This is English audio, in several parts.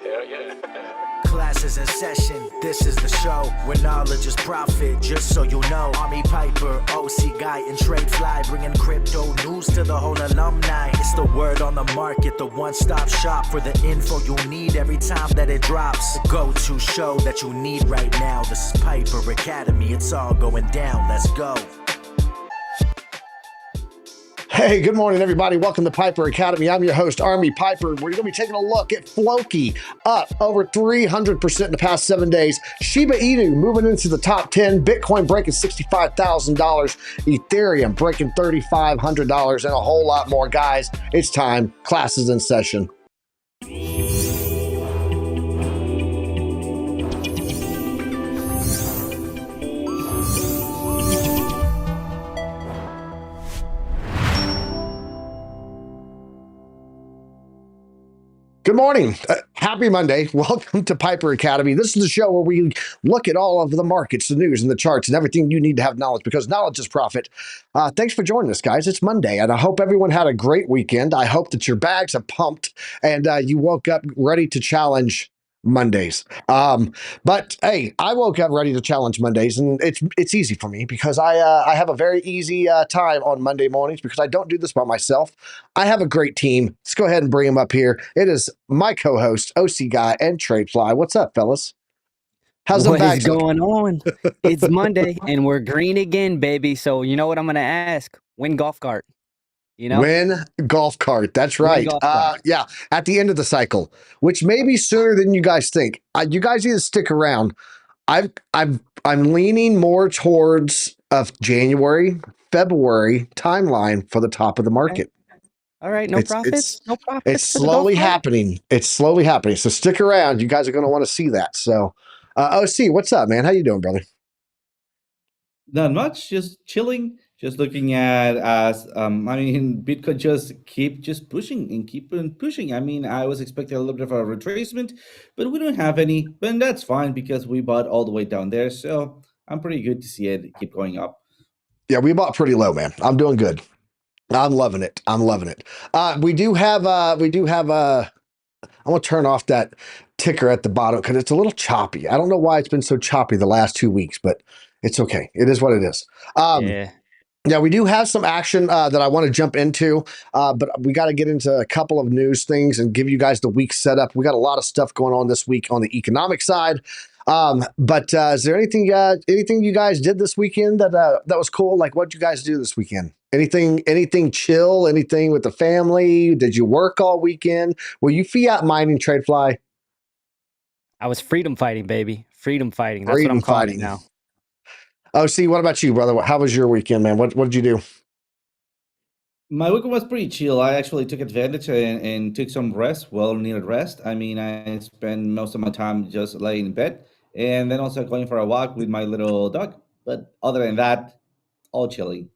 Hell yeah. Classes in session, this is the show where knowledge is profit, just so you know. Army Piper, OC Guy, and TradeFly, bringing crypto news to the whole alumni. It's the word on the market, the one-stop shop for the info you need every time that it drops. The go-to show that you need right now. This is Piper Academy, it's all going down, let's go. Hey, good morning, everybody. Welcome to Piper Academy. I'm your host, Army Piper. We're going to be taking a look at Floki, up over 300% in the past 7 days. Shiba Inu moving into the top 10. Bitcoin breaking $65,000. Ethereum breaking $3,500 and a whole lot more. Guys, it's time. Classes in session. Good morning. Happy Monday. Welcome to Piper Academy. This is the show where we look at all of the markets, the news, and the charts, and everything you need to have knowledge, because knowledge is profit. Thanks for joining us, guys. It's Monday, and I hope everyone had a great weekend. I hope that your bags are pumped and you woke up ready to challenge Mondays. But hey, I woke up ready to challenge Mondays, and it's easy for me because I have a very easy time on Monday mornings because I don't do this by myself. I have a great team. Let's go ahead and bring them up here. It is my co-host, OC Guy, and TradeFly. What's up, fellas? How's what is going on? It's Monday, and we're green again, baby. So you know what I'm gonna ask? Win golf cart. You know? Win golf cart. That's right. Yeah, at the end of the cycle, which may be sooner than you guys think. You guys need to stick around. I'm leaning more towards a January, February timeline for the top of the market. All right, no profits. It's slowly happening. It's slowly happening. So stick around. You guys are going to want to see that. So, OC, what's up, man? How you doing, brother? Not much. Just chilling. Just looking at Bitcoin just keep pushing and keep on pushing. I mean, I was expecting a little bit of a retracement, but we don't have any. But that's fine because we bought all the way down there. So I'm pretty good to see it keep going up. Yeah, we bought pretty low, man. I'm doing good. I'm loving it. I'm loving it. We do have I'm gonna turn off that ticker at the bottom because it's a little choppy. I don't know why it's been so choppy the last 2 weeks, but it's okay. It is what it is. Yeah, we do have some action that I want to jump into, but we got to get into a couple of news things and give you guys the week setup. We got a lot of stuff going on this week on the economic side. But is there anything you guys did this weekend that was cool? Like, what'd you guys do this weekend? Anything chill? Anything with the family? Did you work all weekend? Were you fiat mining, TradeFly? I was freedom fighting, baby. Freedom fighting. That's what I'm calling it now. Oh, see, what about you, brother? How was your weekend, man? What did you do? My weekend was pretty chill. I actually took advantage and took some rest, well-needed rest. I mean, I spent most of my time just laying in bed and then also going for a walk with my little dog. But other than that, all chilling.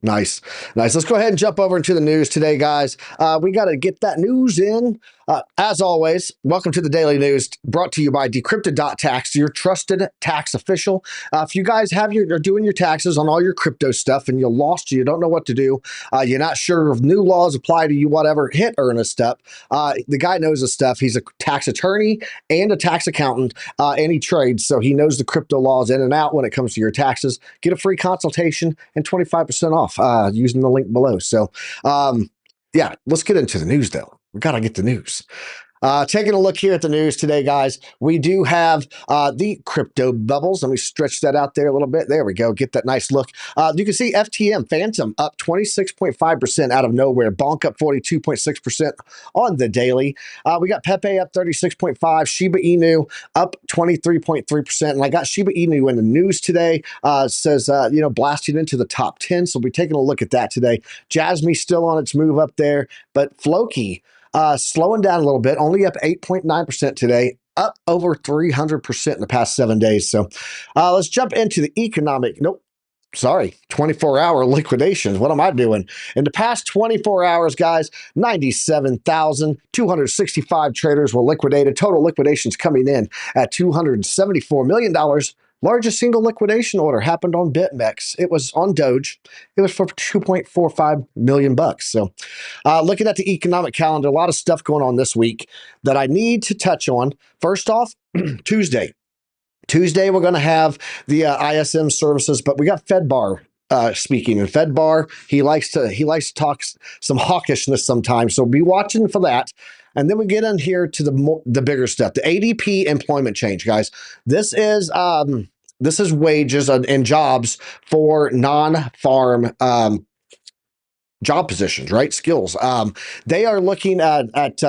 Nice. Let's go ahead and jump over into the news today, guys. We got to get that news in. As always, welcome to the Daily News, brought to you by Decrypted.tax, your trusted tax official. If you guys are doing your taxes on all your crypto stuff and you're lost, you don't know what to do, you're not sure if new laws apply to you, whatever, hit Ernest up. The guy knows his stuff. He's a tax attorney and a tax accountant, and he trades, so he knows the crypto laws in and out when it comes to your taxes. Get a free consultation and 25% off using the link below. So, yeah, let's get into the news, though. We got to get the news. Taking a look here at the news today, guys, we do have the crypto bubbles. Let me stretch that out there a little bit. There we go. Get that nice look. You can see FTM Phantom up 26.5% out of nowhere. BONK up 42.6% on the daily. We got Pepe up 36.5%. Shiba Inu up 23.3%. And I got Shiba Inu in the news today. Says, blasting into the top 10. So we'll be taking a look at that today. Jasmine still on its move up there. But Floki, slowing down a little bit, only up 8.9% today, up over 300% in the past 7 days. So let's jump into the 24-hour liquidations. What am I doing? In the past 24 hours, guys, 97,265 traders were liquidated. Total liquidations coming in at $274 million. Largest single liquidation order happened on BitMEX. It was on Doge. It was for 2.45 million bucks. So, looking at the economic calendar, a lot of stuff going on this week that I need to touch on. First off, Tuesday. Tuesday, we're going to have the ISM services, but we got FedBar speaking. And FedBar, he likes to talk some hawkishness sometimes. So be watching for that. And then we get in here to the bigger stuff, the ADP employment change, guys. This is wages and jobs for non-farm job positions, right? Skills. They are looking at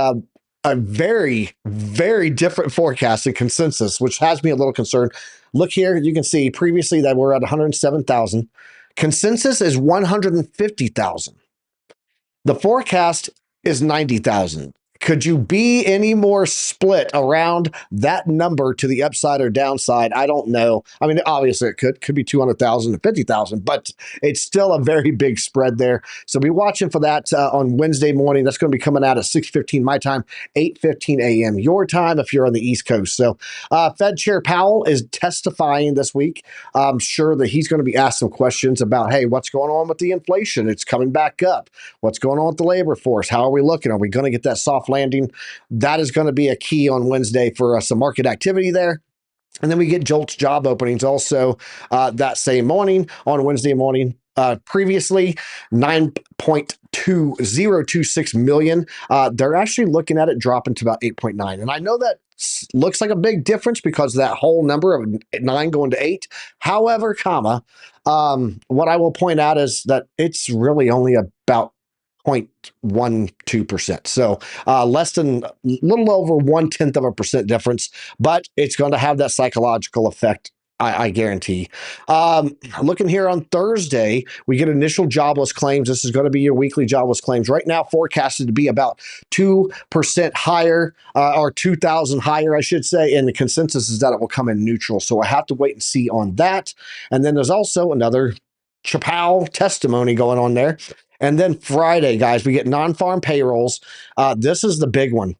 a very, very different forecast and consensus, which has me a little concerned. Look here, you can see previously that we're at 107,000. Consensus is 150,000. The forecast is 90,000. Could you be any more split around that number to the upside or downside? I don't know. I mean, obviously it could be 200,000 to 50,000, but it's still a very big spread there. So be watching for that on Wednesday morning. That's going to be coming out at 6:15 my time, 8:15 a.m. your time if you're on the East Coast. So Fed Chair Powell is testifying this week. I'm sure that he's going to be asked some questions about, hey, what's going on with the inflation? It's coming back up. What's going on with the labor force? How are we looking? Are we going to get that soft landing? That is going to be a key on Wednesday for some market activity there. And then we get JOLTS job openings also that same morning on Wednesday morning. Previously, 9.2026 million. They're actually looking at it dropping to about 8.9. And I know that looks like a big difference because of that whole number of 9 going to 8. However, what I will point out is that it's really only about 0.12%. So less than a little over 0.1% difference, but it's going to have that psychological effect. I guarantee. Looking here on Thursday, we get initial jobless claims. This is going to be your weekly jobless claims. Right now, forecasted to be about 2% higher, or 2,000 higher, I should say. And the consensus is that it will come in neutral. So I have to wait and see on that. And then there's also another Chappelle testimony going on there. And then Friday, guys, we get non-farm payrolls. This is the big one.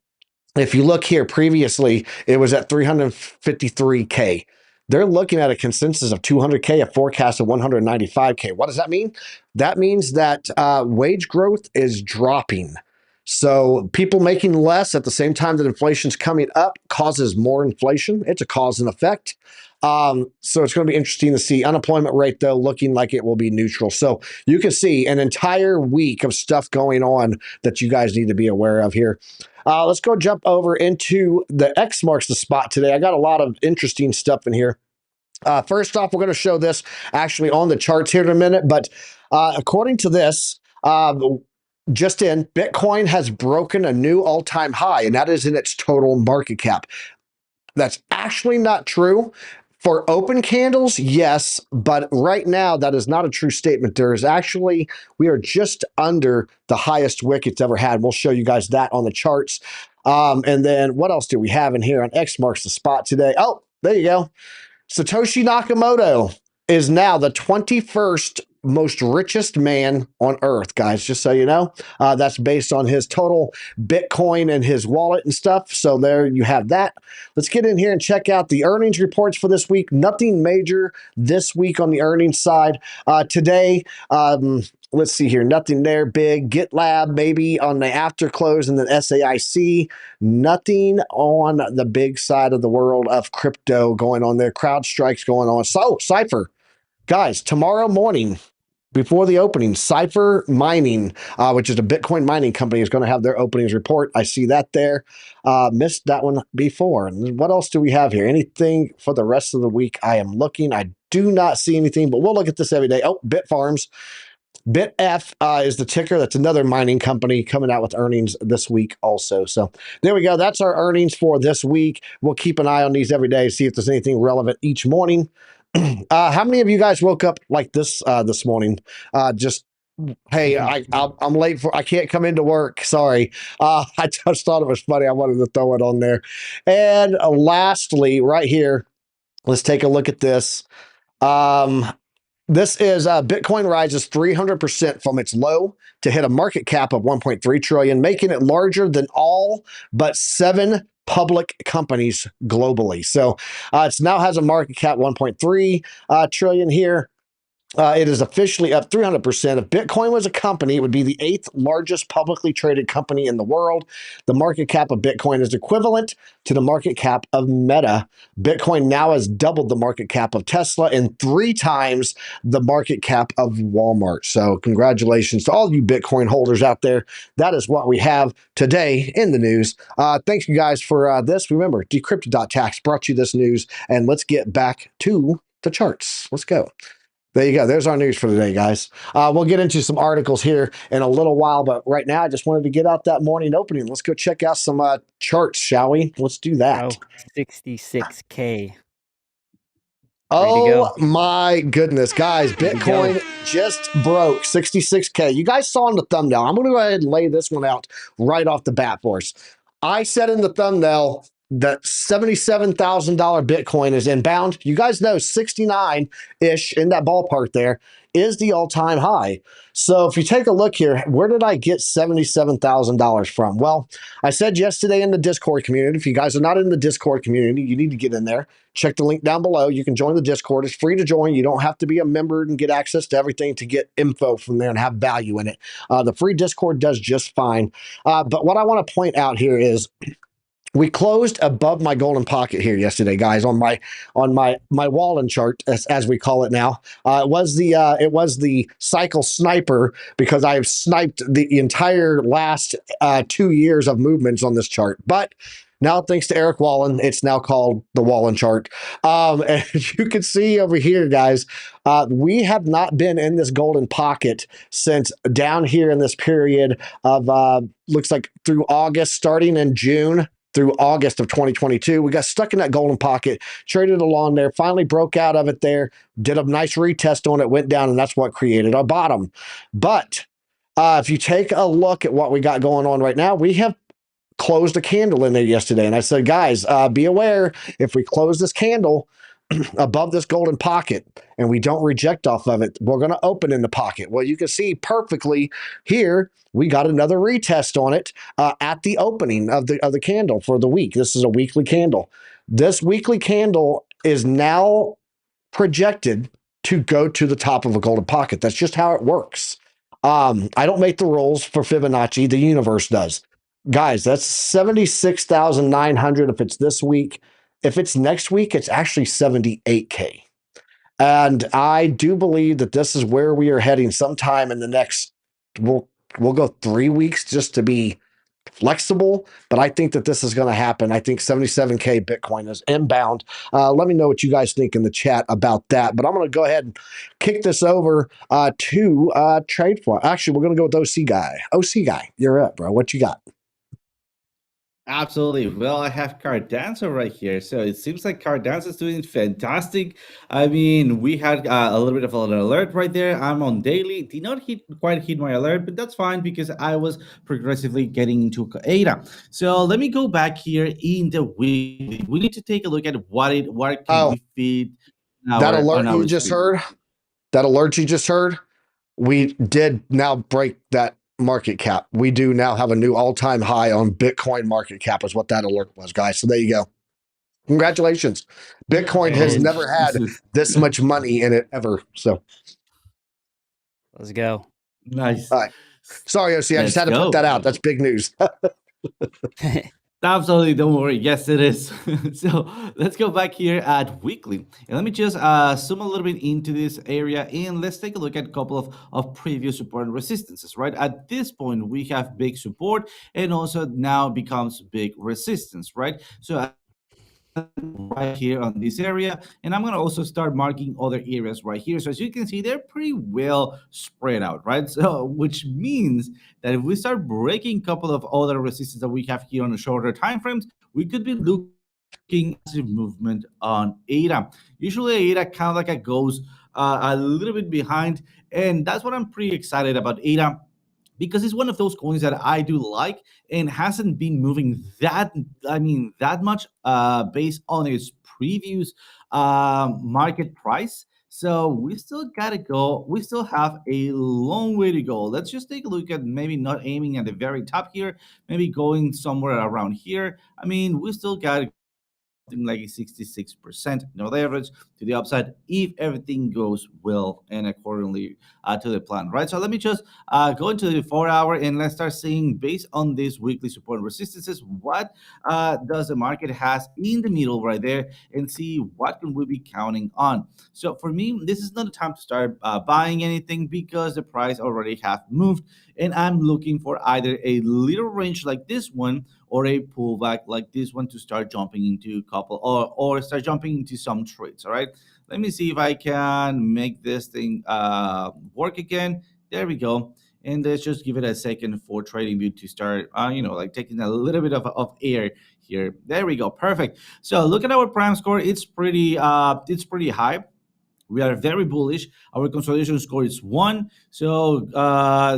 If you look here, previously, it was at 353K. They're looking at a consensus of 200K, a forecast of 195K. What does that mean? That means that wage growth is dropping. So people making less at the same time that inflation's coming up causes more inflation. It's a cause and effect. So it's going to be interesting to see. Unemployment rate, though, looking like it will be neutral. So you can see an entire week of stuff going on that you guys need to be aware of here. Let's go jump over into the X marks the spot today. I got a lot of interesting stuff in here. First off, we're going to show this actually on the charts here in a minute. But according to this, just in, Bitcoin has broken a new all-time high, and that is in its total market cap. That's actually not true. For open candles, yes, but right now that is not a true statement. There is actually, we are just under the highest wick it's ever had. We'll show you guys that on the charts. And then what else do we have in here on X marks the spot today? Oh, there you go. Satoshi Nakamoto is now the 21st most richest man on earth, guys, just so you know. That's based on his total Bitcoin and his wallet and stuff. So there you have that. Let's get in here and check out the earnings reports for this week. Nothing major this week on the earnings side. Today, let's see here. Nothing there big. GitLab maybe on the after close, and then SAIC. Nothing on the big side of the world of crypto going on there. CrowdStrike's going on. So Cypher, guys, tomorrow morning before the opening, Cypher Mining, which is a Bitcoin mining company, is going to have their openings report. I see that there. Missed that one before. What else do we have here? Anything for the rest of the week? I am looking. I do not see anything, but we'll look at this every day. Oh, Bitfarms. BitF is the ticker. That's another mining company coming out with earnings this week also. So there we go. That's our earnings for this week. We'll keep an eye on these every day, see if there's anything relevant each morning. How many of you guys woke up like this this morning? Just, hey, I'm late I can't come into work. Sorry. I just thought it was funny. I wanted to throw it on there. And lastly, right here, let's take a look at this. This is Bitcoin rises 300% from its low to hit a market cap of 1.3 trillion, making it larger than all but 7 public companies globally. So it now has a market cap 1.3 trillion here. It is officially up 300%. If Bitcoin was a company, it would be the 8th largest publicly traded company in the world. The market cap of Bitcoin is equivalent to the market cap of Meta. Bitcoin now has doubled the market cap of Tesla and 3 times the market cap of Walmart. So congratulations to all you Bitcoin holders out there. That is what we have today in the news. Thanks you guys for this. Remember, Decrypted.tax brought you this news, and let's get back to the charts. Let's go. There you go. There's our news for today, guys. We'll get into some articles here in a little while, but right now I just wanted to get out that morning opening. Let's go check out some charts, shall we? Let's do that. 66K. Oh my goodness, guys. Bitcoin just broke 66K. You guys saw in the thumbnail. I'm going to go ahead and lay this one out right off the bat for us. I said in the thumbnail that $77,000 Bitcoin is inbound. You guys know 69-ish in that ballpark there is the all-time high. So if you take a look here, where did I get $77,000 from? Well, I said yesterday in the Discord community, if you guys are not in the Discord community, you need to get in there. Check the link down below. You can join the Discord. It's free to join. You don't have to be a member and get access to everything to get info from there and have value in it. The free Discord does just fine. But what I want to point out here is we closed above my golden pocket here yesterday, guys, on my Wallen chart, as we call it now. It was the cycle sniper because I've sniped the entire last 2 years of movements on this chart. But now, thanks to Eric Wallen, it's now called the Wallen chart. And you can see over here, guys, we have not been in this golden pocket since down here in this period of looks like through August, starting in June through August of 2022. We got stuck in that golden pocket, traded along there, finally broke out of it there, did a nice retest on it, went down, and that's what created our bottom. But if you take a look at what we got going on right now, we have closed a candle in there yesterday. And I said, guys, be aware, if we close this candle above this golden pocket and we don't reject off of it, we're going to open in the pocket. Well, you can see perfectly here, we got another retest on it at the opening of the candle for the week. This is a weekly candle. This weekly candle is now projected to go to the top of a golden pocket. That's just how it works. I don't make the rules for Fibonacci. The universe does. Guys, that's 76,900 if it's this week. If it's next week, it's actually 78K. And I do believe that this is where we are heading sometime in the next, we'll go 3 weeks just to be flexible, but I think that this is going to happen. I think 77K Bitcoin is inbound. Let me know what you guys think in the chat about that, but I'm going to go ahead and kick this over to TradeFly. Actually, we're going to go with OC Guy. OC Guy, you're up, bro. What you got? Absolutely. Well, I have Cardanza right here. So it seems like Cardanza is doing fantastic. I mean, we had a little bit of an alert right there. I'm on daily. Did not quite hit my alert, but that's fine because I was progressively getting into ADA. So let me go back here in the weekly. We need to take a look at what can we feed. That alert you just heard? That alert you just heard? We did now break that market cap. We do now have a new all-time high on Bitcoin market cap is what that alert was, guys. So there you go. Congratulations. Bitcoin has never had this much money in it ever. So let's go. Nice. All right. Sorry, OC. I just had to put that out. That's big news. Absolutely, don't worry. Yes, it is. So let's go back here at weekly. And let me just zoom a little bit into this area and let's take a look at a couple of previous support and resistances, right? At this point, we have big support and also now becomes big resistance, right? So right here on this area, and I'm going to also start marking other areas right here. So as you can see, they're pretty well spread out, right? So which means that if we start breaking a couple of other resistance that we have here on the shorter time frames, we could be looking at a movement on ADA. Usually ADA kind of like it goes a little bit behind, and that's what I'm pretty excited about ADA, because it's one of those coins that I do like and hasn't been moving that much based on its previous market price. So we still gotta go. We still have a long way to go. Let's just take a look at maybe not aiming at the very top here, maybe going somewhere around here. I mean, we still got something like a 66% average to the upside if everything goes well and accordingly to the plan, right? So let me just go into the 4 hour and let's start seeing, based on these weekly support and resistances, what does the market has in the middle right there, and see what can we be counting on. So for me, this is not the time to start buying anything because the price already have moved, and I'm looking for either a little range like this one or a pullback like this one to start jumping into a couple, or start jumping into some trades. All right, let me see if I can make this thing work again. There we go. And let's just give it a second for TradingView to start like taking a little bit of air here. There we go. Perfect. So look at our prime score. It's pretty high. We are very bullish. Our consolidation score is 1. So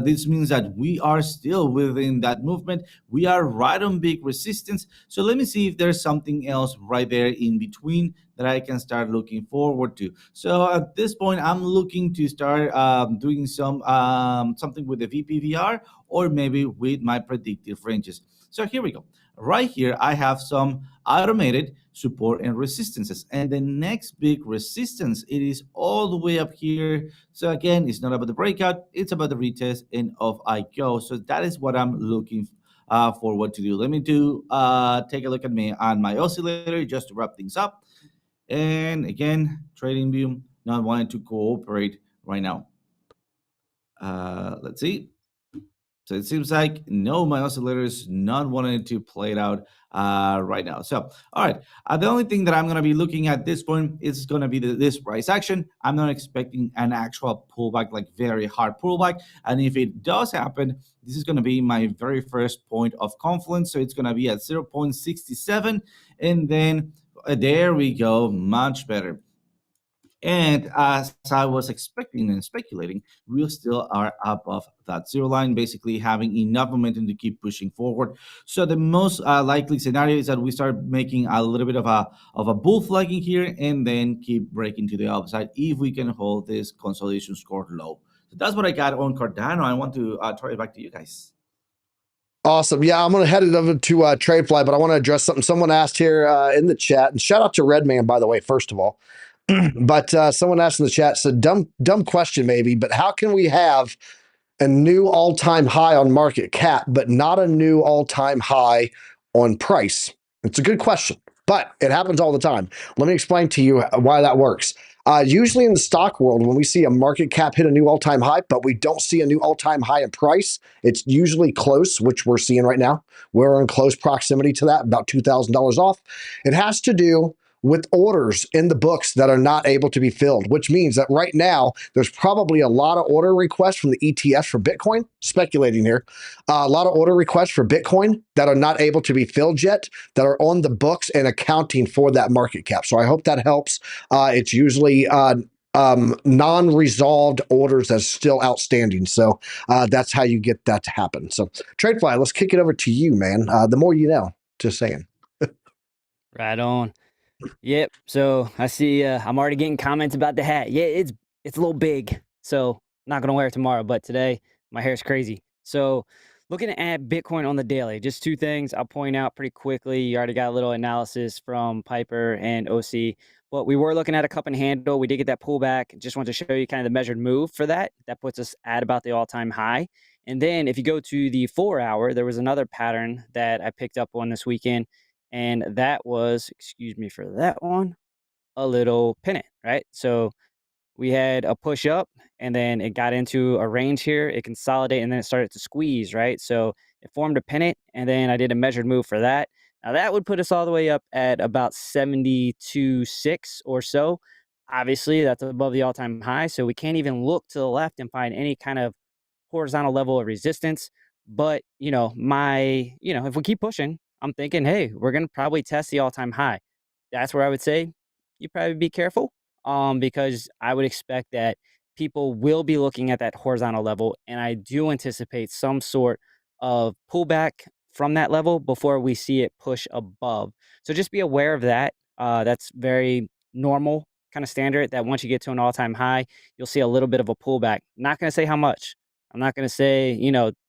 this means that we are still within that movement. We are right on big resistance. So let me see if there's something else right there in between that I can start looking forward to. So at this point, I'm looking to start doing something with the VPVR, or maybe with my predictive ranges. So here we go. Right here, I have some automated support and resistances, and the next big resistance, it is all the way up here. So again, it's not about the breakout, it's about the retest, and off I go. So that is what I'm looking for what to do. Let me take a look at me on my oscillator just to wrap things up. And again, TradingView not wanting to cooperate right now. Let's see. So it seems like no, my oscillator is not wanting to play it out right now. So, all right. The only thing that I'm going to be looking at this point is going to be this price action. I'm not expecting an actual pullback, like very hard pullback. And if it does happen, this is going to be my very first point of confluence. So it's going to be at 0.67. And then there we go. Much better. And as I was expecting and speculating, we still are above that zero line, basically having enough momentum to keep pushing forward. So the most likely scenario is that we start making a little bit of a bull flagging here, and then keep breaking to the upside if we can hold this consolidation score low. So that's what I got on Cardano. I want to throw it back to you guys. Awesome. Yeah, I'm going to head it over to TradeFly, but I want to address something someone asked here in the chat. And shout out to Redman, by the way, first of all. But someone asked in the chat, it's a dumb question maybe, but how can we have a new all-time high on market cap, but not a new all-time high on price? It's a good question, but it happens all the time. Let me explain to you why that works. Usually in the stock world, when we see a market cap hit a new all-time high, but we don't see a new all-time high in price, it's usually close, which we're seeing right now. We're in close proximity to that, about $2,000 off. It has to do with orders in the books that are not able to be filled, which means that right now there's probably a lot of order requests from the ETFs for Bitcoin, speculating here, a lot of order requests for Bitcoin that are not able to be filled yet, that are on the books and accounting for that market cap. So I hope that helps. It's usually non-resolved orders that's still outstanding. So that's how you get that to happen. So TradeFly, let's kick it over to you, man. The more you know, just saying. Right on. Yep. So I see I'm already getting comments about the hat. Yeah, it's a little big. So not gonna wear it tomorrow, but today my hair's crazy. So looking at Bitcoin on the daily, just 2 things I'll point out pretty quickly. You already got a little analysis from Piper and OC, but we were looking at a cup and handle. We did get that pullback. Just want to show you kind of the measured move for that. That puts us at about the all-time high. And then if you go to the 4 hour, there was another pattern that I picked up on this weekend. And that was, excuse me for that one, a little pennant, right? So we had a push up, and then it got into a range here. It consolidated, and then it started to squeeze, right? So it formed a pennant, and then I did a measured move for that. Now that would put us all the way up at about 72.6 or so. Obviously, that's above the all-time high, so we can't even look to the left and find any kind of horizontal level of resistance. But, if we keep pushing, I'm thinking, hey, we're going to probably test the all-time high. That's where I would say you probably be careful, because I would expect that people will be looking at that horizontal level, and I do anticipate some sort of pullback from that level before we see it push above. So just be aware of that. That's very normal kind of standard that once you get to an all-time high, you'll see a little bit of a pullback. Not going to say how much. I'm not going to say,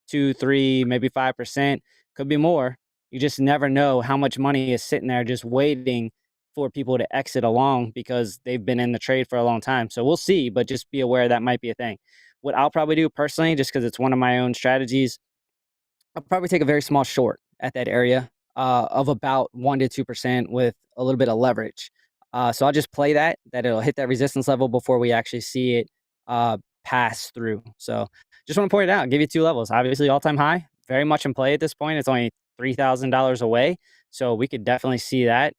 2, 3, maybe 5%, could be more. You just never know how much money is sitting there just waiting for people to exit along because they've been in the trade for a long time. So we'll see, but just be aware that might be a thing. What I'll probably do personally, just because it's one of my own strategies, I'll probably take a very small short at that area of about 1 to 2% with a little bit of leverage. So I'll just play that it'll hit that resistance level before we actually see it pass through. So just want to point it out, give you 2 levels. Obviously, all-time high, very much in play at this point. It's only $3,000 away. So we could definitely see that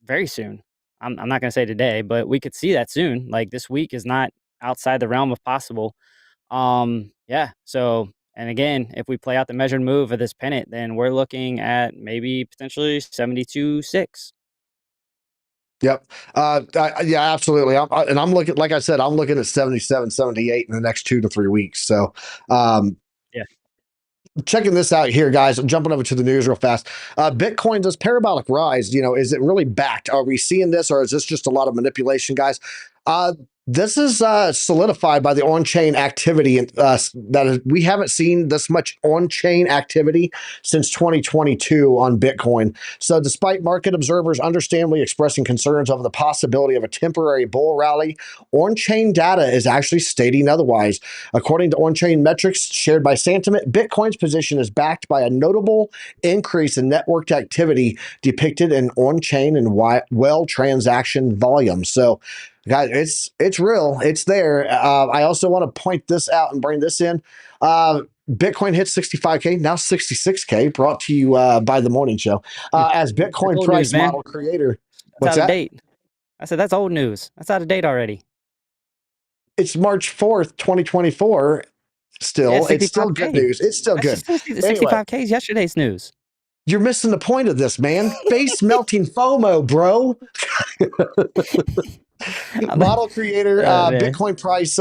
very soon. I'm not going to say today, but we could see that soon. Like this week is not outside the realm of possible. Yeah. So, and again, if we play out the measured move of this pennant, then we're looking at maybe potentially 72.6. Yep. Yeah, absolutely. I'm looking, like I said, I'm looking at 77, 78 in the next 2 to 3 weeks. So, Yeah. checking this out here, guys. I'm jumping over to the news real fast. Bitcoin does parabolic rise. Is it really backed? Are we seeing this, or is this just a lot of manipulation, guys? This is solidified by the on-chain activity, we haven't seen this much on-chain activity since 2022 on Bitcoin. So despite market observers understandably expressing concerns over the possibility of a temporary bull rally, on-chain data is actually stating otherwise. According to on-chain metrics shared by Santiment, Bitcoin's position is backed by a notable increase in networked activity depicted in on-chain and well transaction volume. So guys, it's real. It's there. I also want to point this out and bring this in. Bitcoin hit 65K, now 66K, brought to you by The Morning Show. As Bitcoin old price news, man. model creator. That's What's out of that? date. I said, that's old news. That's out of date already. It's March 4th, 2024. Still, Yeah, it's still good 65K. news. It's still That's good. just Anyway, 65K is yesterday's news. you're missing the point of this, man. Face melting FOMO, bro. Model creator, Bitcoin price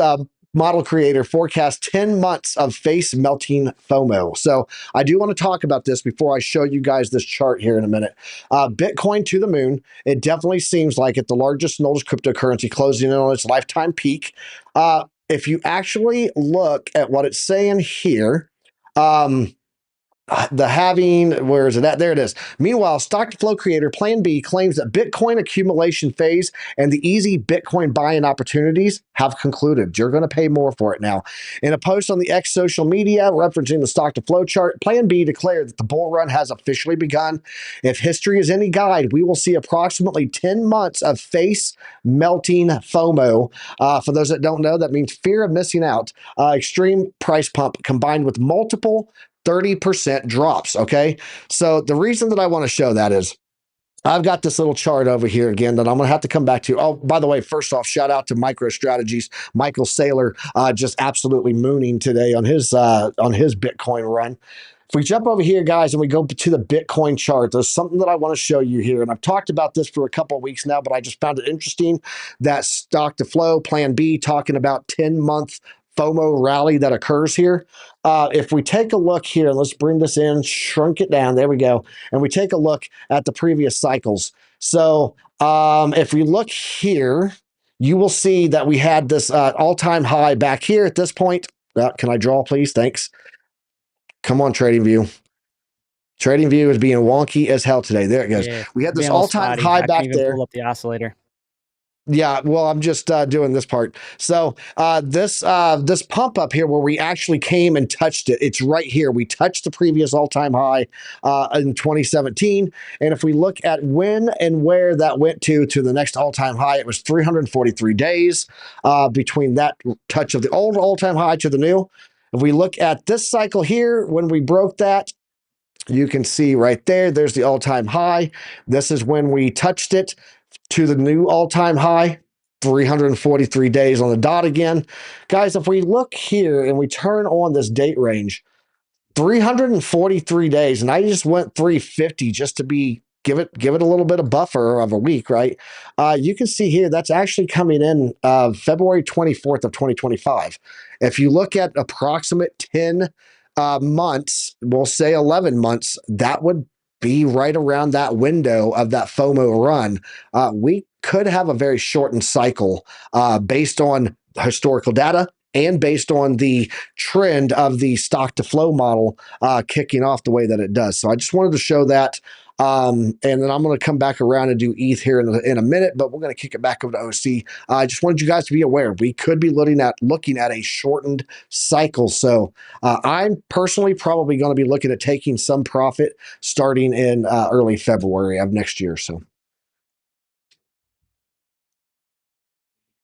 model creator forecast 10 months of face melting FOMO. So I do want to talk about this before I show you guys this chart here in a minute. Bitcoin to the moon. It definitely seems like it, the largest and oldest cryptocurrency, closing in on its lifetime peak. If you actually look at what it's saying here, the halving, where is it at? There it is. Meanwhile, stock to flow creator Plan B claims that Bitcoin accumulation phase and the easy Bitcoin buying opportunities have concluded. You're going to pay more for it now. In a post on the X social media referencing the stock to flow chart, Plan B declared that the bull run has officially begun. If history is any guide, we will see approximately 10 months of face melting FOMO. For those that don't know, that means fear of missing out. Extreme price pump combined with multiple 30% drops. Okay. So the reason that I want to show that is I've got this little chart over here again that I'm going to have to come back to. Oh, by the way, first off, shout out to MicroStrategies. Michael Saylor just absolutely mooning today on his Bitcoin run. If we jump over here, guys, and we go to the Bitcoin chart, there's something that I want to show you here. And I've talked about this for a couple of weeks now, but I just found it interesting that stock to flow, Plan B, talking about 10-month FOMO rally that occurs here. If we take a look here, let's bring this in, shrunk it down. There we go. And we take a look at the previous cycles. So if we look here, you will see that we had this all-time high back here at this point. Can I draw, please? Thanks. Come on, TradingView. TradingView is being wonky as hell today. There it goes. Yeah, We had this being a little all-time spotty. high I back can't even there. pull up the oscillator. Yeah, well, I'm just doing this part. So this pump up here where we actually came and touched it, it's right here. We touched the previous all-time high in 2017. And if we look at when and where that went to the next all-time high, it was 343 days between that touch of the old all-time high to the new. If we look at this cycle here, when we broke that, you can see right there, there's the all-time high. This is when we touched it to the new all-time high, 343 days on the dot again. Guys, if we look here and we turn on this date range, 343 days, and I just went 350 just to be give it a little bit of buffer of a week, right? You can see here that's actually coming in February 24th of 2025. If you look at approximate 10 months, we'll say 11 months, that would be right around that window of that FOMO run. could have a very shortened cycle based on historical data and based on the trend of the stock to flow model kicking off the way that it does. So I just wanted to show that. And then I'm going to come back around and do ETH here in a minute, but we're going to kick it back over to OC. I just wanted you guys to be aware we could be looking at a shortened cycle. So I'm personally probably going to be looking at taking some profit starting in early February of next year. So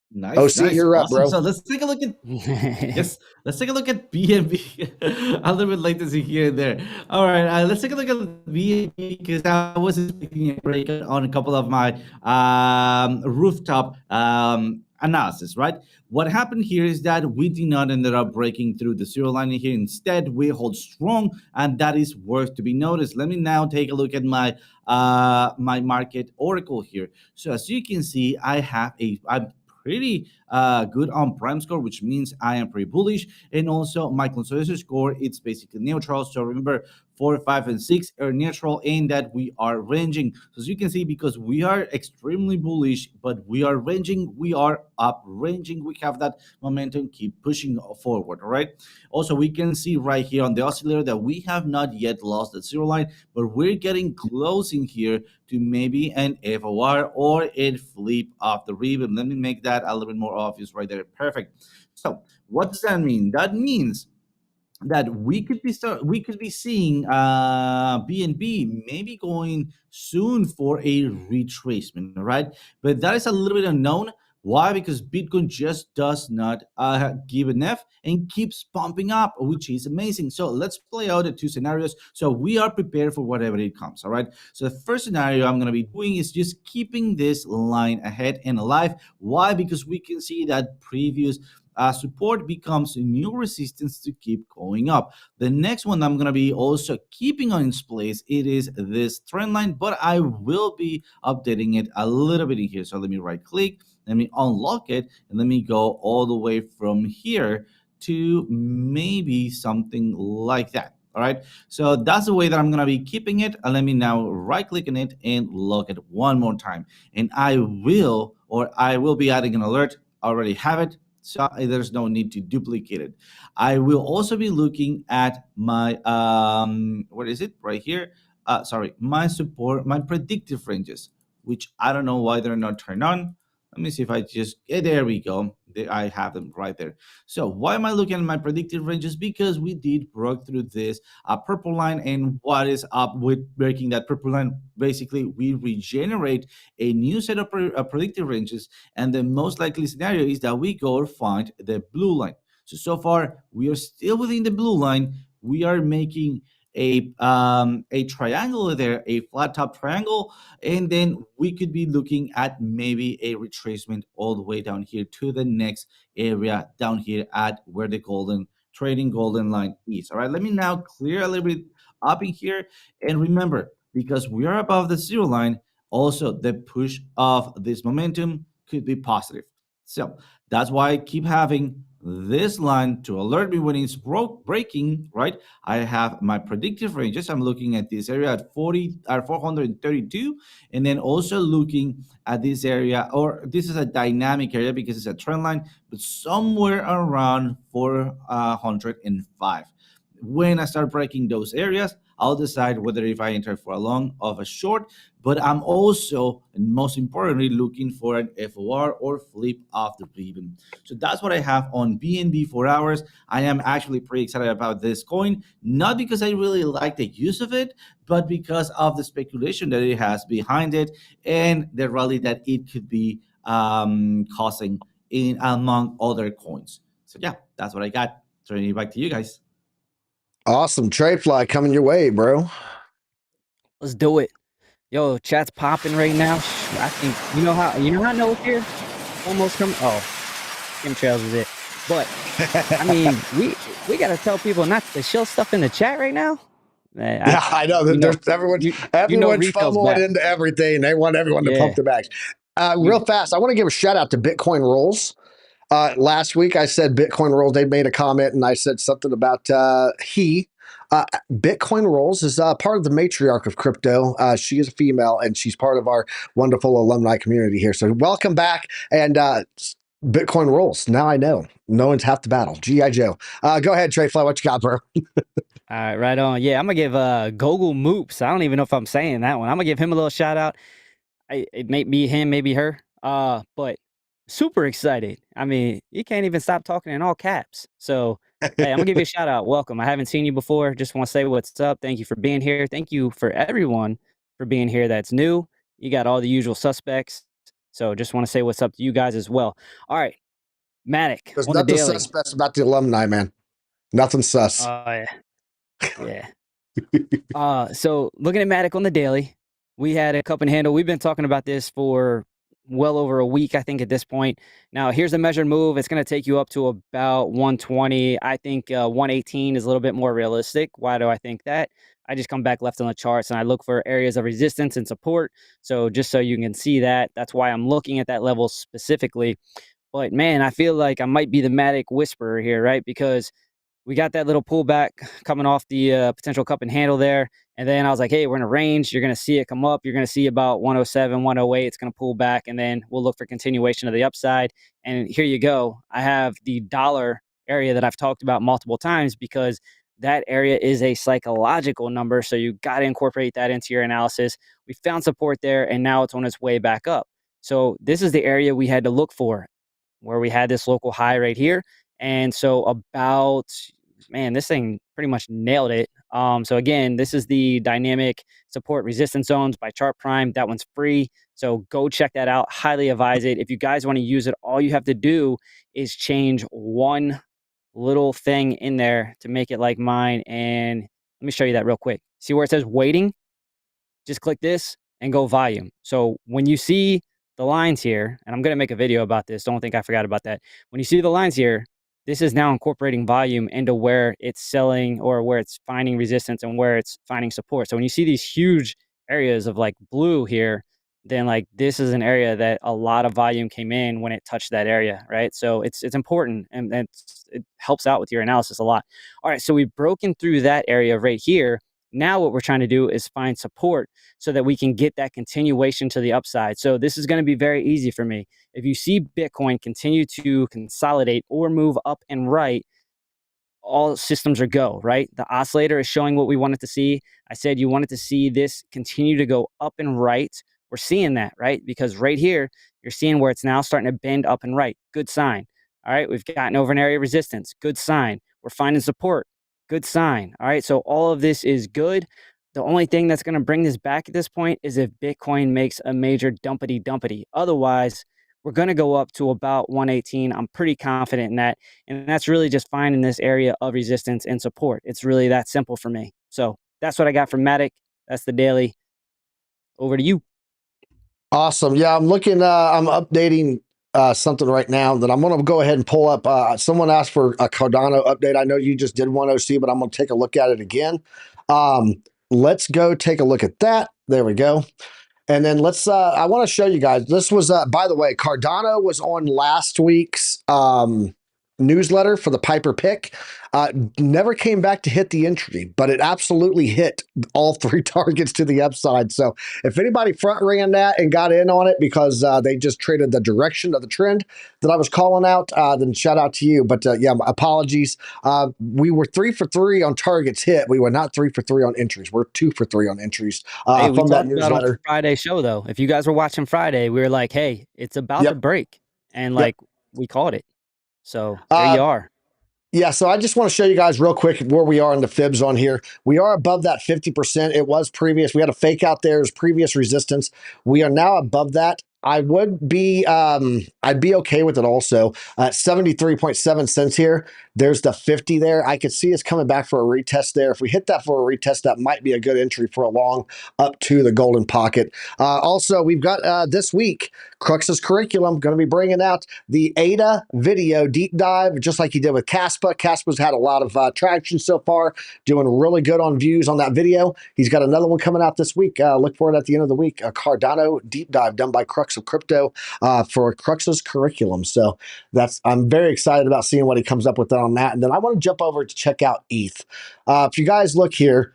Nice, OC, nice, you're up, awesome. bro. So let's take a look at yes, let's take a look at BNB. A little bit late to see here and there. All right, let's take a look at BNB because I was expecting a break on a couple of my rooftop analysis. Right, what happened here is that we did not end up breaking through the zero line here. Instead, we hold strong, and that is worth to be noticed. Let me now take a look at my my market oracle here. So as you can see, I'm pretty good on prime score, which means I am pretty bullish. And also my consensus score, it's basically neutral. So remember, 4, 5, and 6 are neutral and that we are ranging. So as you can see, because we are extremely bullish, but we are ranging, we are up ranging, we have that momentum, keep pushing forward, all right? Also, we can see right here on the oscillator that we have not yet lost the zero line, but we're getting close in here to maybe an FOR or a flip of the ribbon. Let me make that a little bit more obvious right there. Perfect. So what does that mean? That means that we could be seeing BNB maybe going soon for a retracement, right? But that is a little bit unknown. Why? Because Bitcoin just does not give an F and keeps pumping up, which is amazing. So let's play out the two scenarios. So we are prepared for whatever it comes, all right? So the first scenario I'm going to be doing is just keeping this line ahead and alive. Why? Because we can see that previous support becomes a new resistance to keep going up. The next one I'm going to be also keeping on its place. It is this trend line, but I will be updating it a little bit in here. So let me right click, let me unlock it, and let me go all the way from here to maybe something like that. All right, so that's the way that I'm going to be keeping it. And let me now right click on it and lock it one more time. And I will be adding an alert. I already have it. So there's no need to duplicate it. I will also be looking at my, what is it right here? Sorry, my support, my predictive ranges, which I don't know why they're not turned on. Let me see if I just, there we go. I have them right there. So why am I looking at my predictive ranges? Because we did broke through this purple line, and what is up with breaking that purple line? Basically, we regenerate a new set of predictive ranges, and the most likely scenario is that we go find the blue line. So far, we are still within the blue line. We are making a triangle there, a flat top triangle, and then we could be looking at maybe a retracement all the way down here to the next area down here at where the trading golden line is. All right, let me now clear a little bit up in here, and remember, because we are above the zero line, also the push of this momentum could be positive. So that's why I keep having this line to alert me when it's breaking, right? I have my predictive ranges. I'm looking at this area at 432, and then also looking at this area, or this is a dynamic area because it's a trend line, but somewhere around 405. When I start breaking those areas, I'll decide whether if I enter for a long or a short, but I'm also, and most importantly, looking for an FOR or flip of the ribbon. So that's what I have on BNB 4 hours. I am actually pretty excited about this coin, not because I really like the use of it, but because of the speculation that it has behind it and the rally that it could be causing in among other coins. So yeah, that's what I got. Turning it back to you guys. Awesome. TradeFly coming your way, bro. Let's do it. Yo, chat's popping right now. I think you know how Noah's here? Almost coming. Oh, chemtrails is it. But I mean, we gotta tell people not to show stuff in the chat right now. Man, Yeah, I know. There's everyone's FOMOing into everything. They want everyone to pump their backs. Real fast, I want to give a shout out to Bitcoin Rolls. Last week, I said Bitcoin Rolls. They made a comment, and I said something about Bitcoin Rolls is part of the matriarch of crypto. She is a female, and she's part of our wonderful alumni community here. So welcome back. And Bitcoin Rolls. Now I know. No one's half the battle. G.I. Joe. Go ahead, TradeFly. What you got, bro? All right, right on. Yeah, I'm gonna give Gogol Moops. I don't even know if I'm saying that one. I'm gonna give him a little shout out. It may be him, maybe her. But super excited. I mean, you can't even stop talking in all caps. So hey, I'm gonna give you a shout out. Welcome. I haven't seen you before. Just want to say what's up. Thank you for being here. Thank you for everyone for being here that's new. You got all the usual suspects. So just want to say what's up to you guys as well. All right, MATIC There's on the nothing daily. suspect about the alumni, man. Nothing sus. Yeah. Yeah. So looking at MATIC on the daily, we had a cup and handle. We've been talking about this for well over a week, I think, at this point. Now, here's a measured move. It's going to take you up to about 120. I think 118 is a little bit more realistic. Why do I think that? I just come back left on the charts and I look for areas of resistance and support. So just so you can see that, that's why I'm looking at that level specifically. But man, I feel like I might be the MATIC whisperer here, right? Because we got that little pullback coming off the potential cup and handle there. And then I was like, hey, we're in a range. You're going to see it come up. You're going to see about 107, 108. It's going to pull back. And then we'll look for continuation of the upside. And here you go. I have the dollar area that I've talked about multiple times because that area is a psychological number. So you got to incorporate that into your analysis. We found support there, and now it's on its way back up. So this is the area we had to look for, where we had this local high right here. And so about, man, this thing pretty much nailed it. So again, this is the dynamic support resistance zones by Chart Prime. That one's free. So go check that out. Highly advise it. If you guys want to use it, all you have to do is change one little thing in there to make it like mine. And let me show you that real quick. See where it says waiting? Just click this and go volume. So when you see the lines here, and I'm going to make a video about this. Don't think I forgot about that. When you see the lines here, this is now incorporating volume into where it's selling or where it's finding resistance and where it's finding support. So when you see these huge areas of like blue here, then like this is an area that a lot of volume came in when it touched that area, right? So it's important and it helps out with your analysis a lot. All right, so we've broken through that area right here. Now what we're trying to do is find support so that we can get that continuation to the upside. So this is going to be very easy for me. If you see Bitcoin continue to consolidate or move up and right, all systems are go, right? The oscillator is showing what we wanted to see. I said you wanted to see this continue to go up and right. We're seeing that, right? Because right here, you're seeing where it's now starting to bend up and right. Good sign. All right, we've gotten over an area of resistance. Good sign. We're finding support. Good sign. All right, so all of this is good. The only thing that's going to bring this back at this point is if Bitcoin makes a major dumpity. Otherwise, we're going to go up to about 118. I'm pretty confident in that. And that's really just finding this area of resistance and support. It's really that simple for me. So that's what I got from MATIC. That's the daily. Over to you. Awesome. Yeah, I'm looking, I'm updating something right now that I'm going to go ahead and pull up. Someone asked for a Cardano update. I know you just did one OC, but I'm going to take a look at it again. Let's go take a look at that. There we go. And then let's, I want to show you guys, this was, by the way, Cardano was on last week's newsletter for the Piper pick. Never came back to hit the entry, but it absolutely hit all three targets to the upside. So if anybody front ran that and got in on it because they just traded the direction of the trend that I was calling out, then shout out to you. But yeah, apologies. We were 3 for 3 on targets hit. We were not 3 for 3 on entries. We're 2 for 3 on entries Hey, we from that talked about on newsletter. Friday show though. If you guys were watching Friday, we were like, hey, it's about to break. And like we called it. So there you are. Yeah, so I just want to show you guys real quick where we are in the fibs on here. We are above that 50%. It was previous. We had a fake out there as previous resistance. We are now above that. I would be, I'd be okay with it also. 73.7 cents here. There's the 50 there. I could see us coming back for a retest there. If we hit that for a retest, that might be a good entry for a long up to the golden pocket. Also, we've got this week, Crux's Curriculum, going to be bringing out the ADA video deep dive, just like he did with Caspa. Caspa's had a lot of traction so far, doing really good on views on that video. He's got another one coming out this week. Look for it at the end of the week, a Cardano deep dive done by Crux of crypto for Crux's curriculum. So I'm very excited about seeing what he comes up with on that. And then I want to jump over to check out ETH. If you guys look here,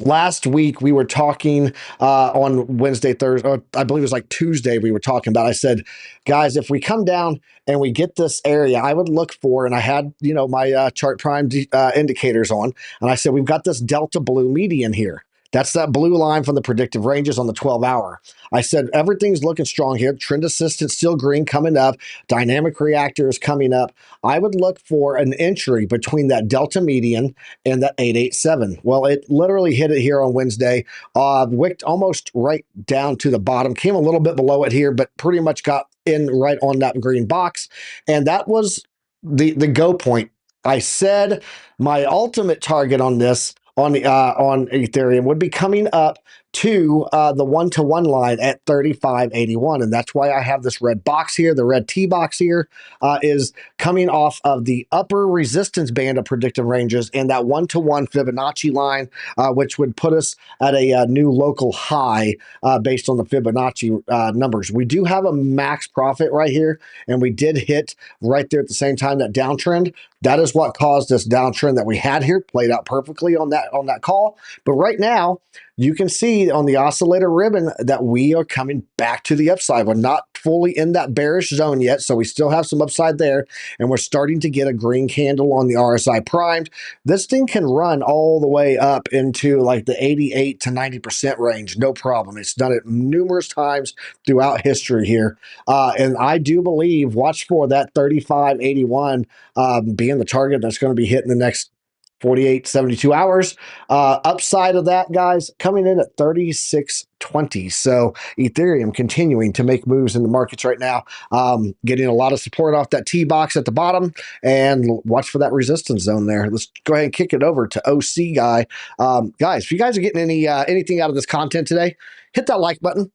last week we were talking on Wednesday, Thursday, or I believe it was like Tuesday we were talking about. I said, guys, if we come down and we get this area, I would look for, and I had, my chart prime indicators on, and I said, we've got this Delta blue median here. That's that blue line from the predictive ranges on the 12-hour. I said, everything's looking strong here. Trend assistance still green coming up. Dynamic reactor is coming up. I would look for an entry between that Delta median and that 887. Well, it literally hit it here on Wednesday. Wicked almost right down to the bottom. Came a little bit below it here, but pretty much got in right on that green box. And that was the go point. I said my ultimate target on this on Ethereum would be coming up to the 1-to-1 line at 35.81, and that's why I have this red box here. The red T box here is coming off of the upper resistance band of predictive ranges and that 1-to-1 Fibonacci line, which would put us at a new local high based on the Fibonacci numbers. We do have a max profit right here, and we did hit right there at the same time that downtrend. That is what caused this downtrend that we had here. Played out perfectly on that call. But right now, you can see on the oscillator ribbon that we are coming back to the upside. We're not fully in that bearish zone yet, so we still have some upside there, and we're starting to get a green candle on the RSI primed. This thing can run all the way up into like the 88 to 90% range, no problem. It's done it numerous times throughout history here, and I do believe, watch for that 35.81 being the target that's going to be hit in the next 48, 72 hours. Upside of that, guys, coming in at 36.20. So Ethereum continuing to make moves in the markets right now, getting a lot of support off that T box at the bottom, and watch for that resistance zone there. Let's go ahead and kick it over to OC Guy. Guys, if you guys are getting anything out of this content today, hit that like button.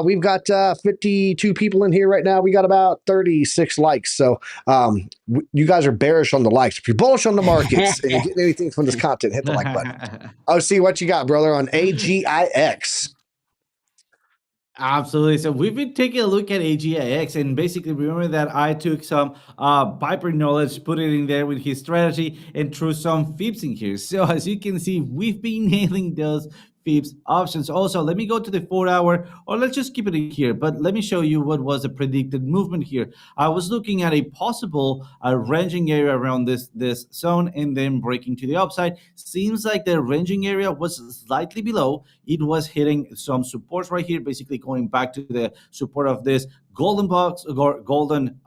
We've got 52 people in here right now. We got about 36 likes. So you guys are bearish on the likes. If you're bullish on the markets and you're getting anything from this content, hit the like button. OC, what you got, brother, on AGIX? Absolutely. So we've been taking a look at AGIX, and basically remember that I took some Piper knowledge, put it in there with his strategy, and threw some fibs in here. So as you can see, we've been nailing those fibs options. Also, let me go to the 4-hour, or let's just keep it in here, but let me show you what was the predicted movement here. I was looking at a possible ranging area around this zone and then breaking to the upside. Seems like the ranging area was slightly below. It was hitting some supports right here, basically going back to the support of this golden box or golden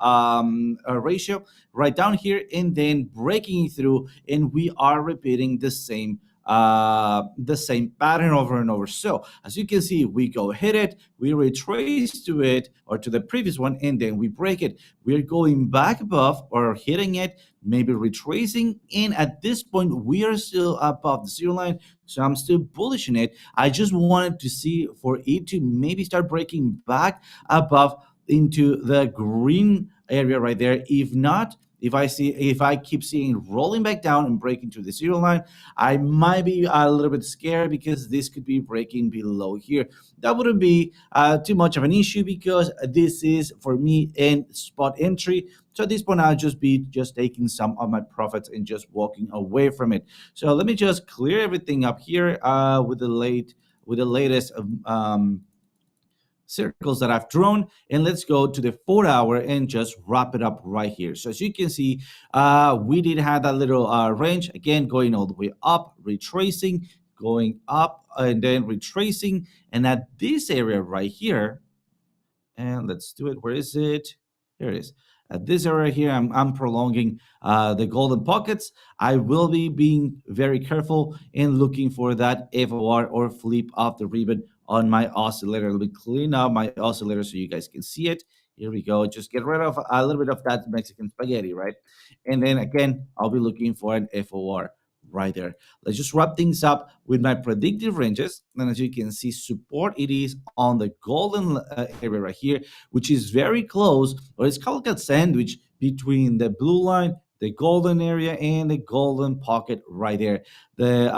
ratio right down here, and then breaking through, and we are repeating the same pattern over and over. So as you can see, we go hit it, we retrace to it or to the previous one, and then we break it. We're going back above or hitting it, maybe retracing, and at this point we are still above the zero line, so I'm still bullish in it. I just wanted to see for it to maybe start breaking back above into the green area right there. If not, if I keep seeing rolling back down and breaking to the zero line, I might be a little bit scared because this could be breaking below here. That wouldn't be too much of an issue because this is, for me, in spot entry. So at this point, I'll just be taking some of my profits and just walking away from it. So let me just clear everything up here with the latest circles that I've drawn, and let's go to the 4-hour and just wrap it up right here. So as you can see, we did have that little range, again going all the way up, retracing, going up, and then retracing, and at this area right here, and let's do it. Where is it? Here it is. At this area here, I'm prolonging the golden pockets. I will be being very careful in looking for that FOR or flip off the ribbon on my oscillator. Let me clean up my oscillator so you guys can see it. Here we go. Just get rid of a little bit of that Mexican spaghetti, right? And then again, I'll be looking for an FOR right there. Let's just wrap things up with my predictive ranges. And as you can see, support, it is on the golden area right here, which is very close, or it's called a sandwich between the blue line, the golden area, and the golden pocket right there. The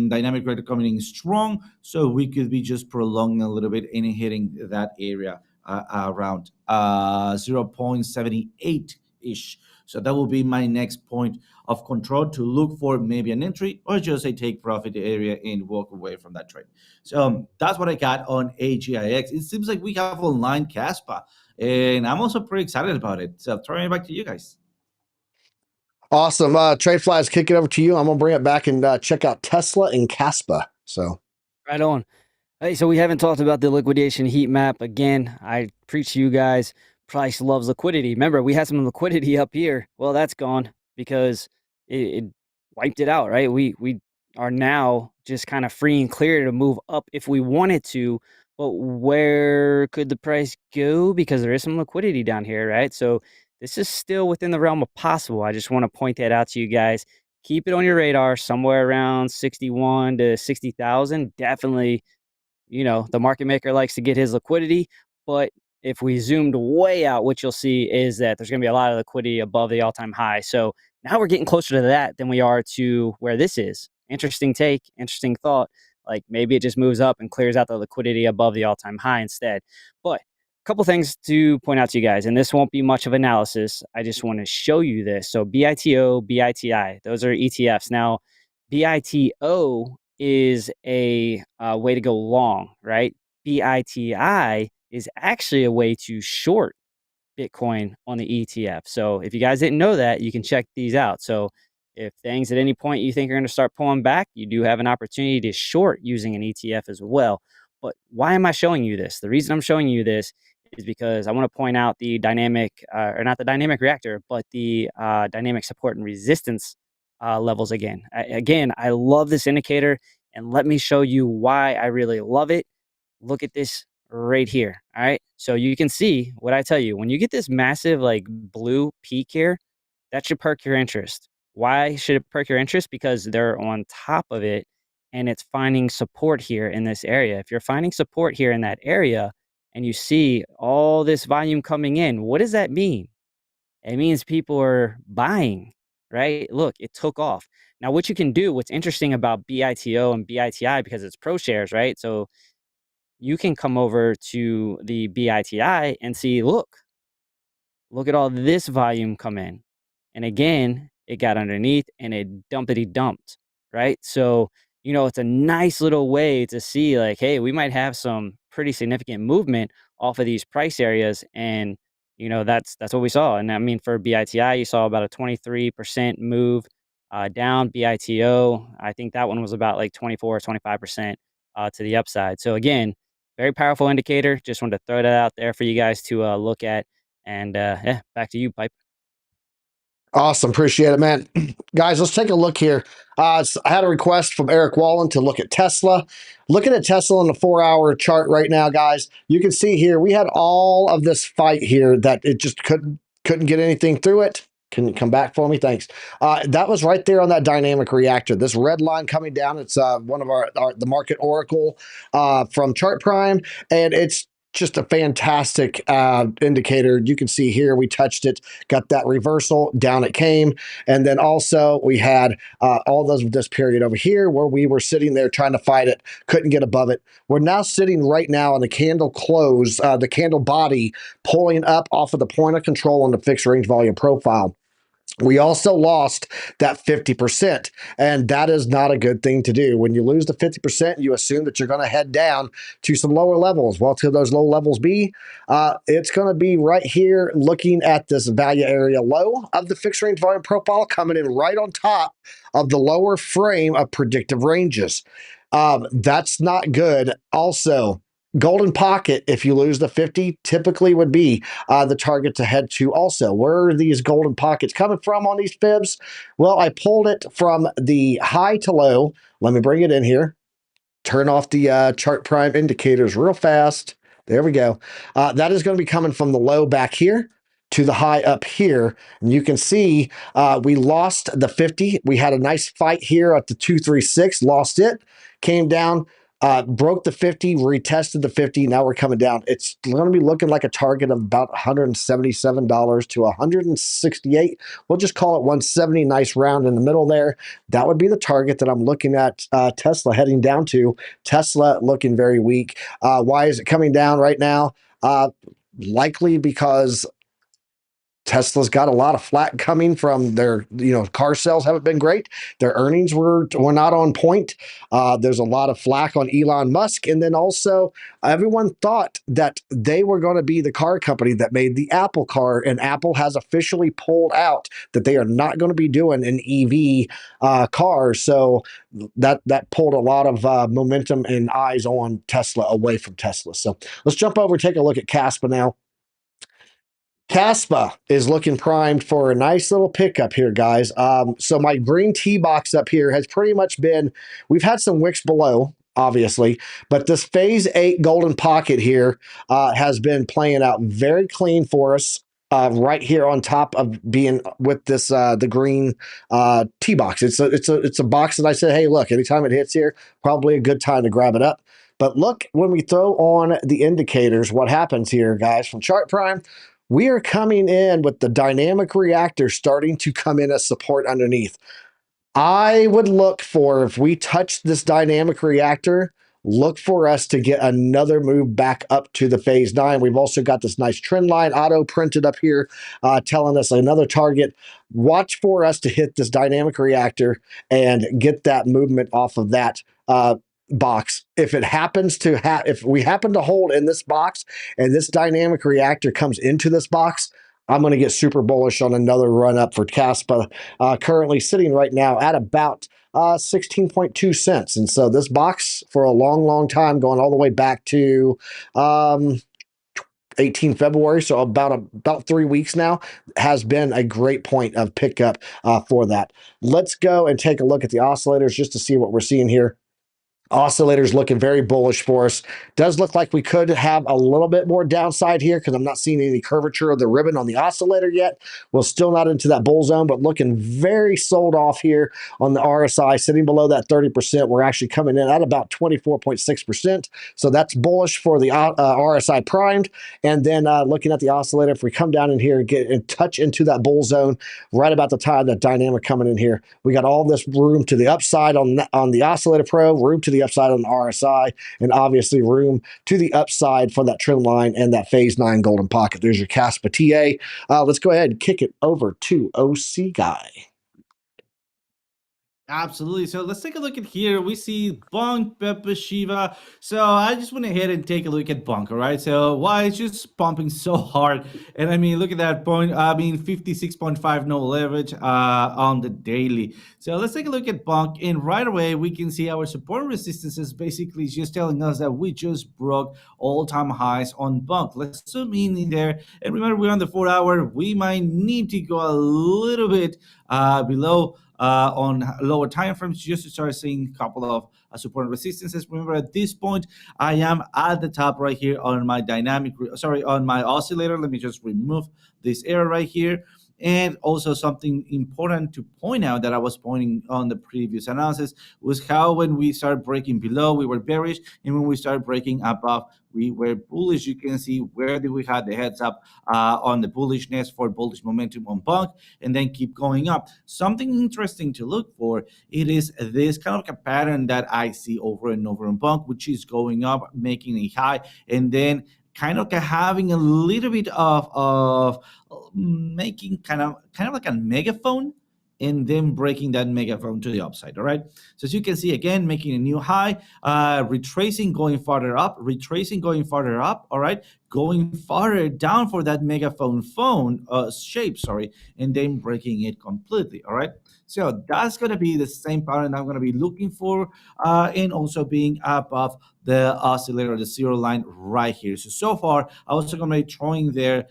dynamic rate coming in strong, so we could be just prolonging a little bit and hitting that area around 0.78 ish. So that will be my next point of control to look for maybe an entry or just a take profit area and walk away from that trade. So that's what I got on AGIX. It seems like we have online Caspa, and I'm also pretty excited about it. So throwing it back to you guys. Awesome. TradeFly is kicking over to you. I'm gonna bring it back and check out Tesla and Caspa. So Right on. Hey, so we haven't talked about the liquidation heat map. Again, I preach to you guys, price loves liquidity. Remember, we had some liquidity up here. Well, that's gone because it wiped it out, right? We are now just kind of free and clear to move up if we wanted to. But where could the price go? Because there is some liquidity down here, right? So this is still within the realm of possible. I just want to point that out to you guys. Keep it on your radar, somewhere around 61 to 60,000. Definitely, the market maker likes to get his liquidity, but if we zoomed way out, what you'll see is that there's going to be a lot of liquidity above the all-time high. So now we're getting closer to that than we are to where this is. Interesting take, interesting thought. Like maybe it just moves up and clears out the liquidity above the all-time high instead. But a couple things to point out to you guys, and this won't be much of analysis. I just want to show you this. So BITO, BITI, those are ETFs. Now, BITO is a way to go long, right? BITI is actually a way to short Bitcoin on the ETF. So if you guys didn't know that, you can check these out. So if things at any point you think are going to start pulling back, you do have an opportunity to short using an ETF as well. But why am I showing you this? The reason I'm showing you this is because I want to point out the dynamic, or not the dynamic reactor, but the dynamic support and resistance levels again. I love this indicator, and let me show you why I really love it. Look at this right here. All right. So you can see what I tell you. When you get this massive like blue peak here, that should perk your interest. Why should it perk your interest? Because they're on top of it and it's finding support here in this area. If you're finding support here in that area and you see all this volume coming in, what does that mean? It means people are buying, right? Look, it took off. Now, what you can do, what's interesting about BITO and BITI, because it's pro shares, right? So you can come over to the BITI and see, look at all this volume come in. And again, it got underneath and it dumped, right? So, it's a nice little way to see like, hey, we might have some pretty significant movement off of these price areas. And, that's what we saw. And I mean, for BITI, you saw about a 23% move down. BITO, I think that one was about like 24 or 25% to the upside. So again, very powerful indicator. Just wanted to throw that out there for you guys to look at. And yeah, back to you, Pipe. awesome. Appreciate it, man. Guys, let's take a look here. I had a request from Eric Wallen to look at Tesla. Looking at Tesla on the 4-hour chart right now, guys, you can see here we had all of this fight here that it just couldn't get anything through it. Can you come back for me? Thanks. That was right there on that dynamic reactor. This red line coming down, it's one of the market oracle from Chart Prime, and it's just a fantastic indicator. You can see here we touched it, got that reversal, down it came, and then also we had all this period over here where we were sitting there trying to fight it, couldn't get above it. We're now sitting right now on the candle close, the candle body pulling up off of the point of control on the fixed range volume profile. We also lost that 50%, and that is not a good thing to do. When you lose the 50%, you assume that you're going to head down to some lower levels. Well, to those low levels be, it's going to be right here looking at this value area low of the fixed range volume profile coming in right on top of the lower frame of predictive ranges. That's not good. Also, golden pocket, if you lose the 50, typically would be the target to head to also. Where are these golden pockets coming from on these fibs? Well, I pulled it from the high to low. Let me bring it in here. Turn off the Chart Prime indicators real fast. There we go. That is going to be coming from the low back here to the high up here. And you can see we lost the 50. We had a nice fight here at the 236, lost it, came down, broke the 50, retested the 50. Now we're coming down. It's going to be looking like a target of about $177 to $168. We'll just call it 170. Nice round in the middle there. That would be the target that I'm looking at Tesla heading down to. Tesla looking very weak. Why is it coming down right now? Likely because Tesla's got a lot of flack coming from their, car sales haven't been great. Their earnings were not on point. There's a lot of flack on Elon Musk. And then also everyone thought that they were going to be the car company that made the Apple car, and Apple has officially pulled out that they are not going to be doing an EV car. So that pulled a lot of momentum and eyes on Tesla away from Tesla. So let's jump over and take a look at Caspa now. Caspa is looking primed for a nice little pickup here, guys. So my green T box up here has pretty much been, we've had some wicks below, obviously, but this phase 8 golden pocket here has been playing out very clean for us. Right here on top of being with this the green T box. It's a box that I said, hey, look, anytime it hits here, probably a good time to grab it up. But look, when we throw on the indicators, what happens here, guys, from Chart Prime, we are coming in with the dynamic reactor starting to come in as support underneath. I would look for, if we touch this dynamic reactor, look for us to get another move back up to the phase 9. We've also got this nice trend line auto printed up here telling us another target. Watch for us to hit this dynamic reactor and get that movement off of that box. If it happens to if we happen to hold in this box and this dynamic reactor comes into this box, I'm going to get super bullish on another run up for Caspa, currently sitting right now at about 16.2 cents. And so this box for a long time, going all the way back to 18 February, so about 3 weeks now, has been a great point of pickup for that. Let's go and take a look at the oscillators just to see what we're seeing here. Oscillators looking very bullish for us. Does look like we could have a little bit more downside here because I'm not seeing any curvature of the ribbon on the oscillator yet. We're still not into that bull zone, but looking very sold off here on the RSI, sitting below that 30%. We're actually coming in at about 24.6%. So that's bullish for the RSI primed. And then looking at the oscillator, if we come down in here and get and touch into that bull zone right about the time that dynamic coming in here, we got all this room to the upside on the oscillator pro, room to the upside on the RSI, and obviously room to the upside for that trend line and that phase 9 golden pocket. There's your Caspa TA. Let's go ahead and kick it over to OC Guy. Absolutely. So let's take a look at here. We see BONK, Peppa, Shiva. So I just went ahead and take a look at BONK, all right? So why it's just pumping so hard. And I mean, look at that point. I mean, 56.5 no leverage on the daily. So let's take a look at BONK. And right away, we can see our support resistances basically just telling us that we just broke all-time highs on BONK. Let's zoom in there. And remember, we're on the 4-hour. We might need to go a little bit below on lower time frames just to start seeing a couple of support and resistances. Remember, at this point, I am at the top right here on my on my oscillator. Let me just remove this error right here. And also something important to point out that I was pointing on the previous analysis was how when we start breaking below, we were bearish, and when we start breaking above, we were bullish. You can see where did we had the heads up on the bullishness for bullish momentum on BONK, and then keep going up. Something interesting to look for, it is this kind of a pattern that I see over and over on BONK, which is going up, making a high, and then kind of having a little bit of making kind of like a megaphone and then breaking that megaphone to the upside. All right. So as you can see, again, making a new high, retracing, going farther up, retracing, going farther up. All right. Going farther down for that megaphone shape, and then breaking it completely. All right. So that's going to be the same pattern I'm going to be looking for, and also being above the oscillator, the 0 line right here. So far, I was going to be throwing there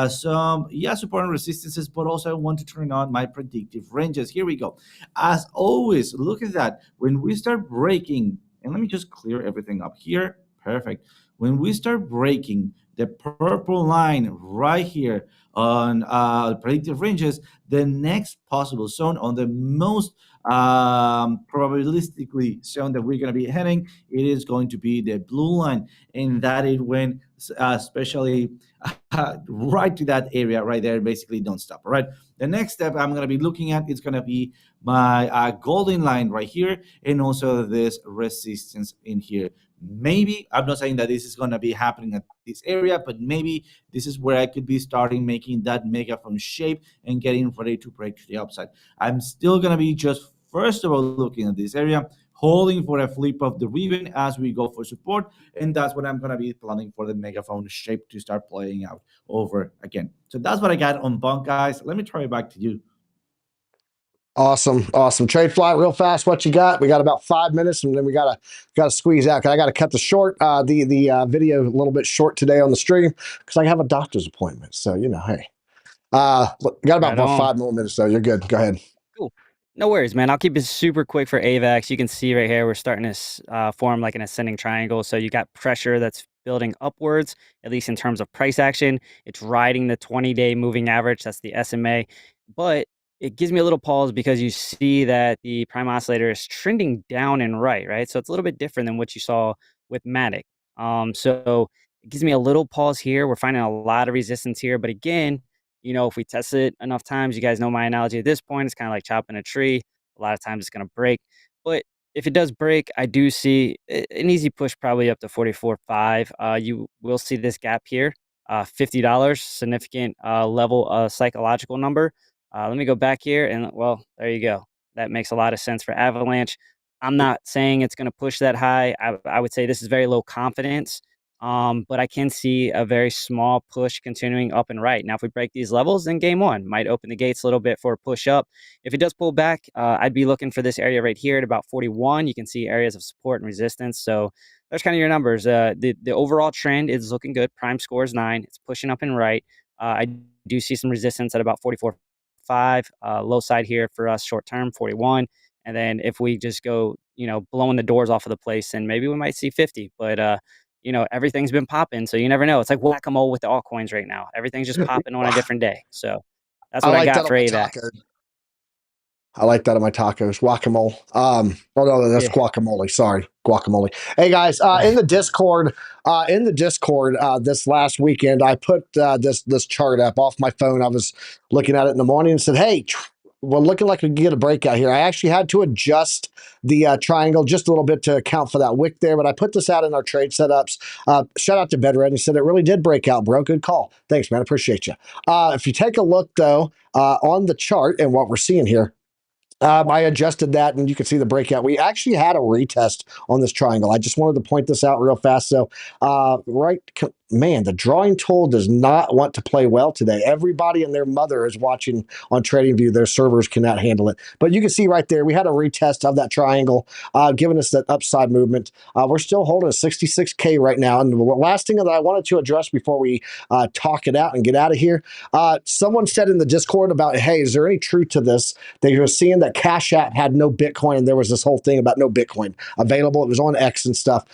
some support and resistances, but also I want to turn on my predictive ranges. Here we go. As always, look at that. When we start breaking, and let me just clear everything up here. Perfect. When we start breaking the purple line right here on predictive ranges, the next possible zone on the most probabilistically zone that we're going to be heading, it is going to be the blue line, and that it went especially right to that area right there. Basically, don't stop. All right. The next step I'm going to be looking at is going to be my golden line right here, and also this resistance in here. Maybe, I'm not saying that this is going to be happening at this area, but maybe this is where I could be starting making that megaphone shape and getting ready to break to the upside. I'm still going to be just first of all looking at this area, holding for a flip of the ribbon as we go for support, and that's what I'm going to be planning for the megaphone shape to start playing out over again. So that's what I got on BONK, guys. Let me throw it back to you. Awesome. TradeFly, real fast. What you got? We got about 5 minutes, and then we gotta squeeze out. Cause I gotta cut the short the video a little bit short today on the stream because I have a doctor's appointment. So hey, got about 5 more minutes though. You're good. Go ahead. Cool. No worries, man. I'll keep it super quick for AVAX. You can see right here, we're starting to form like an ascending triangle. So you got pressure that's building upwards, at least in terms of price action. It's riding the 20-day moving average. That's the SMA. But it gives me a little pause because you see that the prime oscillator is trending down and right? So it's a little bit different than what you saw with MATIC. So it gives me a little pause here. We're finding a lot of resistance here. But again, if we test it enough times, you guys know my analogy at this point. It's kind of like chopping a tree. A lot of times it's going to break. But if it does break, I do see an easy push probably up to 44.5. You will see this gap here, $50, significant level psychological number. Let me go back here and, well, there you go. That makes a lot of sense for Avalanche. I'm not saying it's going to push that high. I would say this is very low confidence. But I can see a very small push continuing up and right. Now, if we break these levels, then game one might open the gates a little bit for a push up. If it does pull back, I'd be looking for this area right here at about 41. You can see areas of support and resistance. So there's kind of your numbers. The overall trend is looking good. Prime score is 9. It's pushing up and right. I do see some resistance at about 44.5. Low side here for us short term, 41. And then if we just go, blowing the doors off of the place, then maybe we might see 50. But everything's been popping, so you never know. It's like whack-a-mole with the altcoins right now. Everything's just popping on a different day. So that's what I got for AVAX. I like that on my tacos. Guacamole. No, that's guacamole. Sorry, guacamole. Hey guys, in the Discord, this last weekend, I put this chart up off my phone. I was looking at it in the morning and said, "Hey, we're looking like we can get a breakout here." I actually had to adjust the triangle just a little bit to account for that wick there, but I put this out in our trade setups. Shout out to Bedred. He said it really did break out, bro. Good call. Thanks, man. Appreciate you. If you take a look though on the chart and what we're seeing here. I adjusted that, and you can see the breakout. We actually had a retest on this triangle. I just wanted to point this out real fast. So, man, the drawing tool does not want to play well today. Everybody and their mother is watching on TradingView. Their servers cannot handle it. But you can see right there, we had a retest of that triangle, giving us that upside movement. We're still holding a 66K right now. And the last thing that I wanted to address before we talk it out and get out of here, someone said in the Discord about, hey, is there any truth to this? They were seeing that Cash App had no Bitcoin, and there was this whole thing about no Bitcoin available. It was on X and stuff.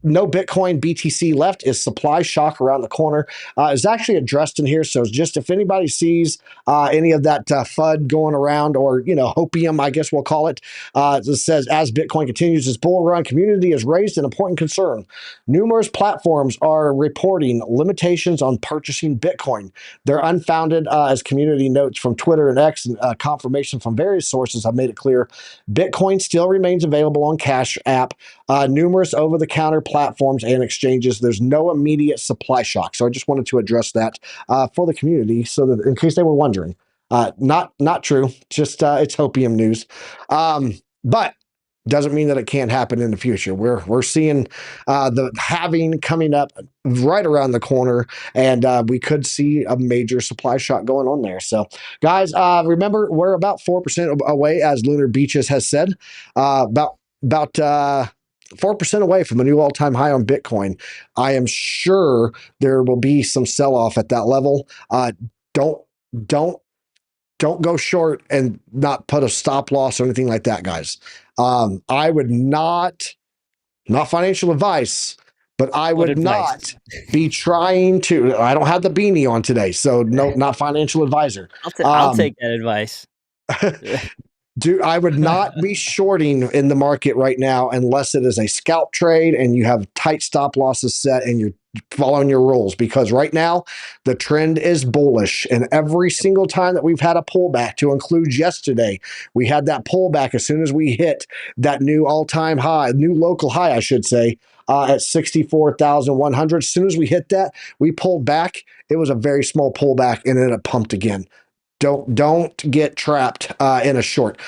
No Bitcoin BTC left. Is supply shock around the corner? Is actually addressed in here. So just if anybody sees any of that FUD going around, or hopium, I guess we'll call it, it says as Bitcoin continues its bull run, community has raised an important concern. Numerous platforms are reporting limitations on purchasing Bitcoin. They're unfounded, as community notes from Twitter and X, and confirmation from various sources have made it clear. Bitcoin still remains available on Cash App, numerous over-the-counter platforms and exchanges. There's no immediate supply shock. So I just wanted to address that for the community, so that in case they were wondering, not true. Just it's hopium news, but doesn't mean that it can't happen in the future. We're seeing the halving coming up right around the corner, and we could see a major supply shock going on there. So, guys, remember, we're about 4% away, as Lunar Beaches has said, about 4% away from a new all-time high on Bitcoin. I am sure there will be some sell-off at that level. Don't go short and not put a stop loss or anything like that, guys. I would not financial advice, but I What would advice? not be trying to. I don't have the beanie on today, so no, not financial advisor. I'll take that advice. I would not be shorting in the market right now unless it is a scalp trade and you have tight stop losses set and you're following your rules, because right now the trend is bullish. And every single time that we've had a pullback, to include yesterday, we had that pullback as soon as we hit that new all-time high, new local high, I should say, at 64,100. As soon as we hit that, we pulled back. It was a very small pullback and then it pumped again. Don't get trapped in a short.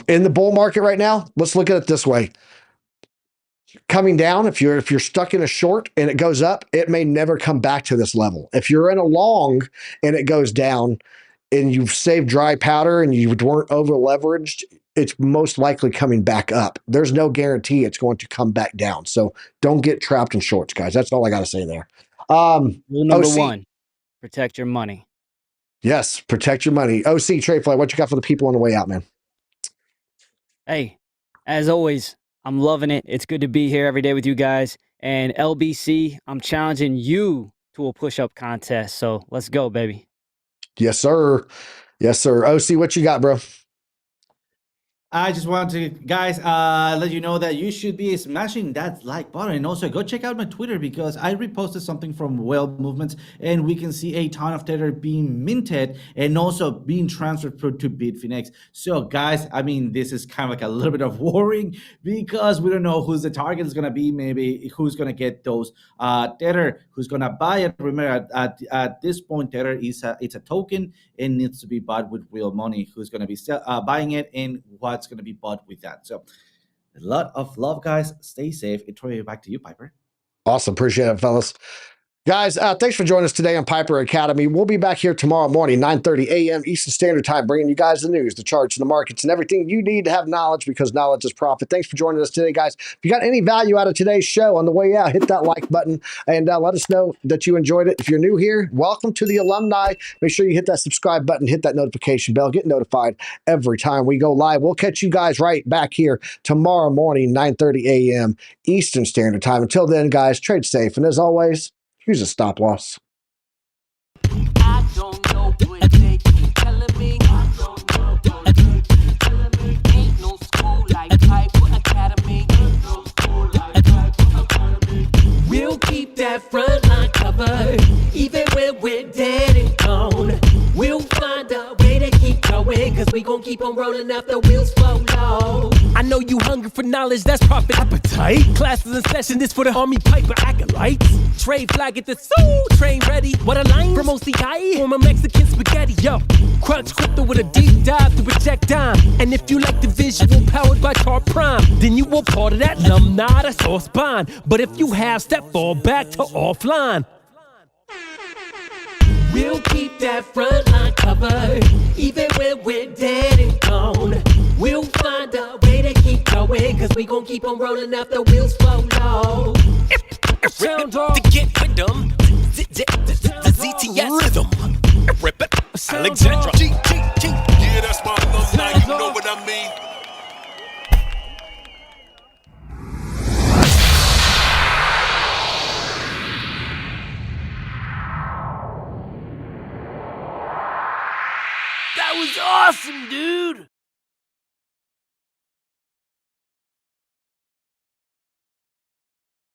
In the bull market right now, let's look at it this way. Coming down, if you're stuck in a short and it goes up, it may never come back to this level. If you're in a long and it goes down and you've saved dry powder and you weren't over leveraged, it's most likely coming back up. There's no guarantee it's going to come back down. So don't get trapped in shorts, guys. That's all I got to say there. Rule number OC, 1, protect your money. yes, protect your money. OC, TradeFly, what you got for the people on the way out, man? Hey, as always, I'm loving it. It's good to be here every day with you guys. And LBC, I'm challenging you to a push-up contest. So let's go, baby. Yes, sir. Yes, sir. OC, what you got, bro? I just want to, guys, let you know that you should be smashing that like button, and also go check out my Twitter because I reposted something from Whale Movements, and we can see a ton of Tether being minted and also being transferred to Bitfinex. So, guys, I mean, this is kind of like a little bit of worrying because we don't know who's the target is gonna be. Maybe who's gonna get those Tether, who's gonna buy it. Remember, at this point, Tether is it's a token and needs to be bought with real money. Who's gonna be buying it and what's going to be bought with that. So a lot of love, guys. Stay safe. And Troy, back to you, Piper. Awesome. Appreciate it, fellas. Guys, thanks for joining us today on Piper Academy. We'll be back here tomorrow morning, 9:30 a.m. Eastern Standard Time, bringing you guys the news, the charts, and the markets, and everything you need to have knowledge, because knowledge is profit. Thanks for joining us today, guys. If you got any value out of today's show, on the way out, hit that like button and let us know that you enjoyed it. If you're new here, welcome to the alumni. Make sure you hit that subscribe button, hit that notification bell, get notified every time we go live. We'll catch you guys right back here tomorrow morning, 9:30 a.m. Eastern Standard Time. Until then, guys, trade safe. And as always, use a stop loss. I don't know what they keep telling me. I don't know what they keep telling me. Ain't no school like Piper Academy. Ain't no school like Piper Academy. We'll keep that front line covered, even when we're dead and gone. We'll find a way to keep going, cause we gon' keep on rolling after the wheels fall low. I know you hungry for knowledge, that's profit appetite. Classes in session, this for the Army Piper acolytes. TradeFly, get the soul train ready. What a line from OCI, form a Mexican spaghetti. Yo, crunch crypto with a deep dive to project dime. And if you like the visual powered by Chart Prime, then you were part of that alumni, that's all spine. But if you have, step fall back to offline. We'll keep that front line covered, even when we're dead and gone. We'll find a way to keep going, cause we gon' keep on rolling after wheels fall low. Sound off. To get rhythm, the ZTS rhythm. Rip it, Alexandra. Yeah, that's my alumni, you know what I mean? That was awesome, dude.